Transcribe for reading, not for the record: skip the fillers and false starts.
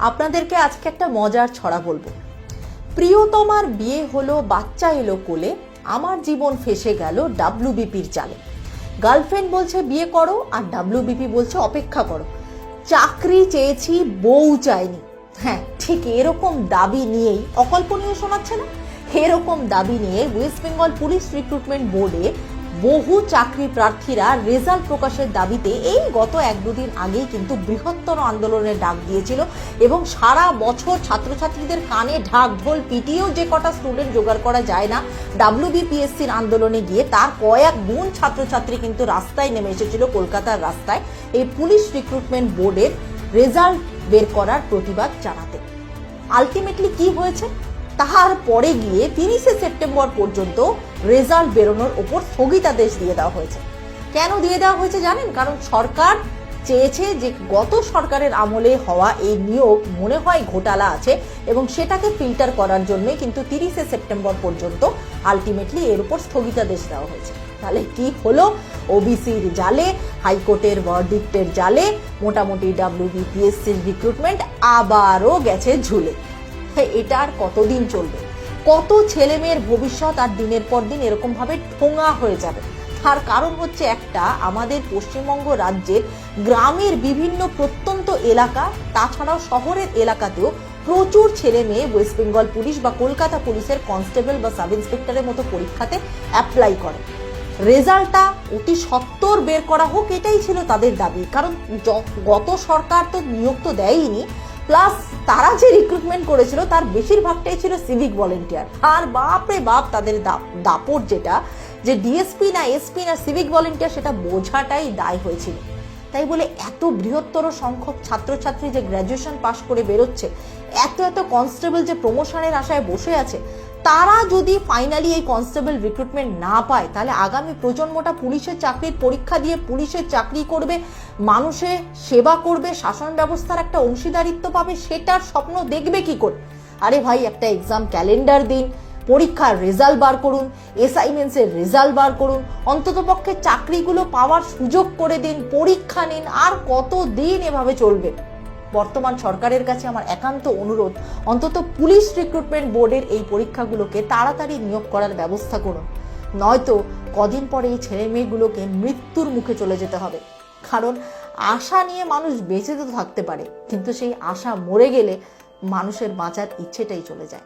আপনাদেরকে আজকে একটা মজার ছড়া বলবো। প্রিয়তমার বিয়ে হলো, বাচ্চা এলো কোলে, আমার জীবন ফেসে গেল ডাব্লিউবিপির জালে। গার্লফ্রেন্ড বলছে বিয়ে করো আর ডাব্লিউবিপি বলছে অপেক্ষা করো। চাকরি চেয়েছি, বউ চাইনি। হ্যাঁ, ঠিক এরকম দাবি নিয়েই অকল্পনীয় শোনাচ্ছে না? এরকম দাবি নিয়ে ওয়েস্ট বেঙ্গল পুলিশ রিক্রুটমেন্ট বোর্ডে বহু চাকরি প্রার্থীরা রেজাল্ট প্রকাশের দাবিতে এই গত 1-2 দিন আগেই কিন্তু বৃহত্তর আন্দোলনের ডাক দিয়েছিল এবং সারা বছর ছাত্রছাত্রীদের কানে ঢাক ঢোল পিটিয়েও যে কটা স্টুডেন্ট জোগাড় করা যায় না ডাব্লিউবিপিএসসির আন্দোলনে গিয়ে, তার কয়েক গুণ ছাত্রছাত্রী কিন্তু রাস্তায় নেমে এসেছিল কলকাতার রাস্তায় এই পুলিশ রিক্রুটমেন্ট বোর্ডের রেজাল্ট বের করার প্রতিবাদ জানাতে। আলটিমেটলি কি হয়েছে? তার পরে গিয়ে 30শে সেপ্টেম্বর পর্যন্ত রেজাল্ট বেরোনোর ওপর স্থগিতাদেশ দিয়ে দেওয়া হয়েছে। কেন দিয়ে দেওয়া হয়েছে জানেন? কারণ সরকার চেয়েছে যে গত সরকারের আমলে হওয়া এই নিয়োগ মনে হয় ঘোটালা আছে এবং সেটাকে ফিল্টার করার জন্যই কিন্তু 30শে সেপ্টেম্বর পর্যন্ত আলটিমেটলি এর উপর স্থগিতাদেশ দেওয়া হয়েছে। তাহলে কি হলো? ওবিসির জালে, হাইকোর্টের ভার্ডিক্টের জালে মোটামুটি ডাব্লিউবিপিএসসির রিক্রুটমেন্ট আবারও গেছে ঝুলে। এটা আর কতদিন চলবে? কত ছেলে মেয়ের ভবিষ্যৎ আর দিনের পর দিন এরকম ভাবে ঠোঙা হয়ে যাবে? তার কারণ হচ্ছে একটা, আমাদের পশ্চিমবঙ্গ রাজ্যের গ্রামের বিভিন্ন প্রত্যন্ত এলাকা, তাছাড়াও শহরের এলাকাতেও প্রচুর ছেলে মেয়ে ওয়েস্ট বেঙ্গল পুলিশ বা কলকাতা পুলিশের কনস্টেবল বা সাব ইন্সপেক্টরের মতো পরীক্ষাতে অ্যাপ্লাই করে। রেজাল্টটা অতি সত্বর বের করা হোক, এটাই ছিল তাদের দাবি। কারণ গত সরকার তো নিয়োগ তো দেয়নি, প্লাস তারা যে রিক্রুটমেন্ট করেছিল তার বেশিরভাগটাই ছিল সিভিক ভলেন্টিয়ার। আর বাপরে বাপ, তাদের দাপট যেটা, যে ডিএসপি না এসপি না সিভিক ভলেন্টিয়ার, সেটা বোঝাটাই দায় হয়েছিল। তাই বলে এত বৃহত্তর সংখ্যক ছাত্রছাত্রী যে গ্র্যাজুয়েশন পাশ করে বেরোচ্ছে, এত কনস্টেবল যে প্রমোশনের আশায় বসে আছে, তারা যদি ফাইনালি এই কনস্টেবল রিক্রুটমেন্ট না পায়, তাহলে আগামী প্রজন্মটা পুলিশের চাকরির পরীক্ষা দিয়ে পুলিশের চাকরি করবে, মানুষের সেবা করবে, শাসন ব্যবস্থার একটা অংশীদারিত্ব পাবে, সেটার স্বপ্ন দেখবে কি করে? আরে ভাই, একটা এক্সাম ক্যালেন্ডার দিন, পরীক্ষার রেজাল্ট বার করুন, অ্যাসাইনমেন্টসের রেজাল্ট বার করুন, অন্ততপক্ষে চাকরিগুলো পাওয়ার সুযোগ করে দিন, পরীক্ষা নিন। আর কত দিন এভাবে চলবে? বর্তমান সরকারের কাছে আমার একান্ত অনুরোধ, অন্তত পুলিশ রিক্রুটমেন্ট বোর্ডের এই পরীক্ষাগুলোকে তাড়াতাড়ি নিয়োগ করার ব্যবস্থা করুন। নয়তো কদিন পরে এই ছেলে মেয়েগুলোকে মৃত্যুর মুখে চলে যেতে হবে। কারণ আশা নিয়ে মানুষ বেঁচে তো থাকতে পারে, কিন্তু সেই আশা মরে গেলে মানুষের বাঁচার ইচ্ছেটাই চলে যায়।